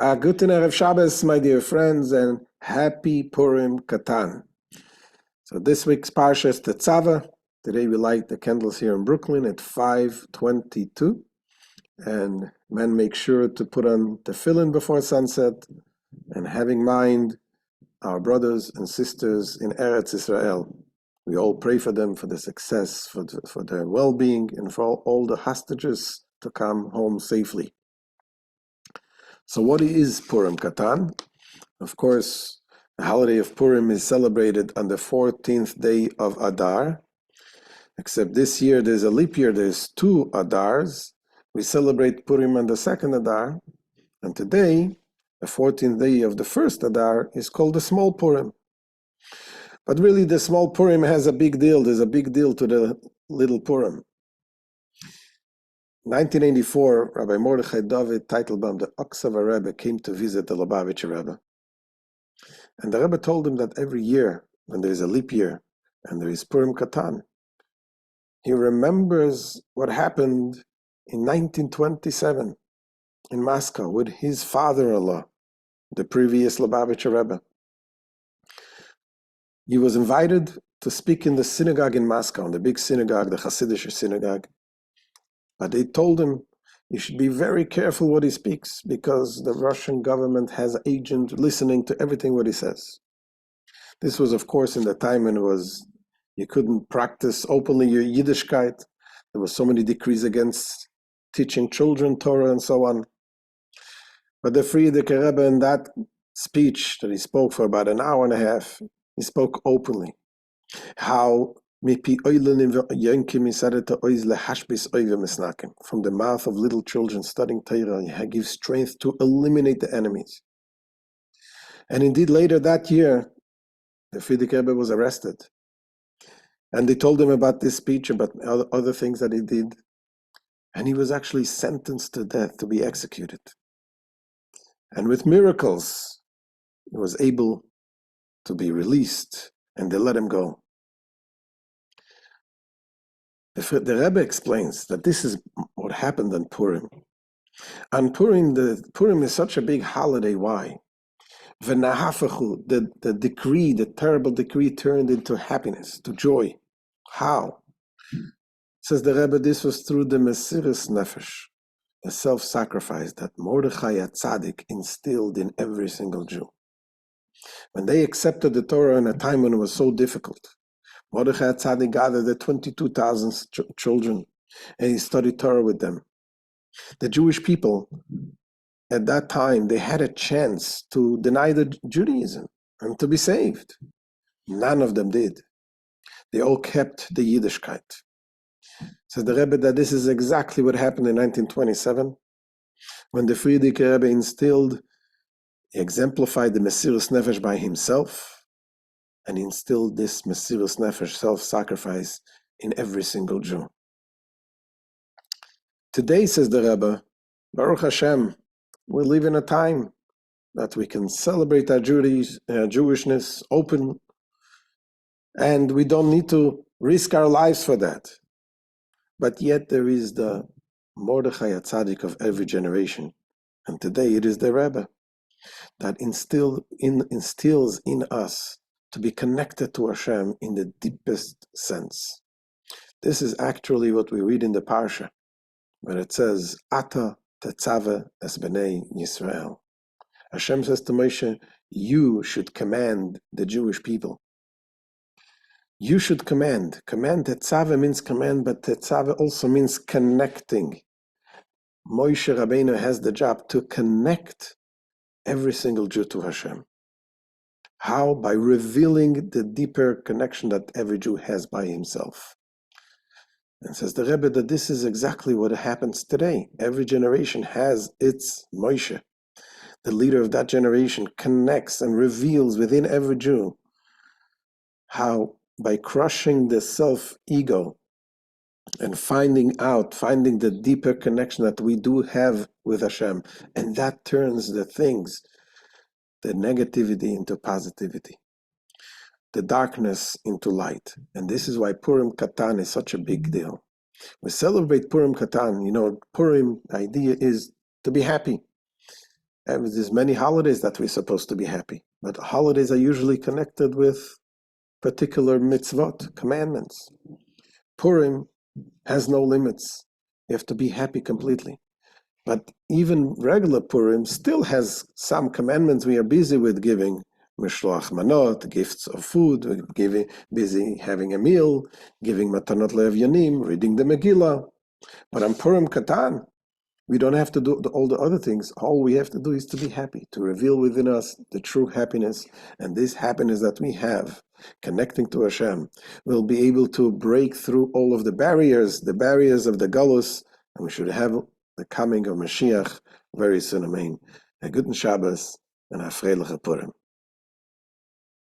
Guten Erev Shabbos, my dear friends, and happy Purim Katan. So this week's Parsha is Tetzave. Today we light the candles here in Brooklyn at 5:22, and men make sure to put on tefillin before sunset, and having in mind our brothers and sisters in Eretz Israel. We all pray for them, for their success, for their well-being, and for all the hostages to come home safely. So what is Purim Katan? Of course, the holiday of Purim is celebrated on the 14th day of Adar, except this year there's a leap year, there's 2 Adars. We celebrate Purim on the 2nd Adar, and today, the 14th day of the 1st Adar, is called the Small Purim. But really the Small Purim has a big deal, there's a big deal to the Little Purim. 1984, Rabbi Mordechai David Teitelbaum, the Oksava Rebbe, came to visit the Lubavitcher Rebbe. And the Rebbe told him that every year, when there is a leap year, and there is Purim Katan, he remembers what happened in 1927 in Moscow with his father-in-law, the previous Lubavitcher Rebbe. He was invited to speak in the synagogue in Moscow, in the big synagogue, the Hasidic synagogue. But they told him, you should be very careful what he speaks, because the Russian government has an agent listening to everything what he says. This was, of course, in the time when you couldn't practice openly your Yiddishkeit. There were so many decrees against teaching children Torah and so on. But the Frierdiker Rebbe, in that speech that he spoke for about an hour and a half, he spoke openly. How from the mouth of little children studying Torah, he gives strength to eliminate the enemies. And indeed, later that year, the Frierdiker Rebbe was arrested. And they told him about this speech, about other things that he did. And he was actually sentenced to death, to be executed. And with miracles, he was able to be released, and they let him go. The Rebbe explains that this is what happened on Purim. On Purim, Purim is such a big holiday. Why? The decree, the terrible decree, turned into happiness, to joy. How? Says the Rebbe, this was through the Mesiras Nefesh, the self-sacrifice that Mordechai HaTzadik instilled in every single Jew. When they accepted the Torah in a time when it was so difficult, Mordechai HaTzadik gathered the 22,000 children, and he studied Torah with them. The Jewish people, at that time, they had a chance to deny the Judaism and to be saved. None of them did. They all kept the Yiddishkeit. Says the Rebbe that this is exactly what happened in 1927, when the Frierdiker Rebbe exemplified the Mesiras Nefesh by himself, and instilled this Mesiras Nefesh, self-sacrifice, in every single Jew. Today, says the Rebbe, Baruch Hashem, we live in a time that we can celebrate our Jewishness open, and we don't need to risk our lives for that. But yet there is the Mordechai HaTzadik of every generation, and today it is the Rebbe that instills in us to be connected to Hashem in the deepest sense. This is actually what we read in the Parsha, where it says, Ata Tetzave es bnei Yisrael. Hashem says to Moshe, you should command the Jewish people. You should command. Command, Tetzave means command, but Tetzave also means connecting. Moshe Rabbeinu has the job to connect every single Jew to Hashem. How? By revealing the deeper connection that every Jew has by himself. And says the Rebbe that this is exactly what happens today. Every generation has its Moshe. The leader of that generation connects and reveals within every Jew how, by crushing the self-ego and finding the deeper connection that we do have with Hashem, and that turns the negativity into positivity, the darkness into light. And this is why Purim Katan is such a big deal. We celebrate Purim Katan. Purim, the idea is to be happy. And there's many holidays that we're supposed to be happy, but holidays are usually connected with particular mitzvot, commandments. Purim has no limits. You have to be happy completely. But even regular Purim still has some commandments we are busy with giving. Mishloach manot, gifts of food, busy having a meal, giving matanot le'evyanim, reading the Megillah. But on Purim Katan, we don't have to do all the other things. All we have to do is to be happy, to reveal within us the true happiness. And this happiness that we have, connecting to Hashem, will be able to break through all of the barriers of the Galus, and we should have the coming of Mashiach very soon. Amen. A guten Shabbos and a freiliche Purim.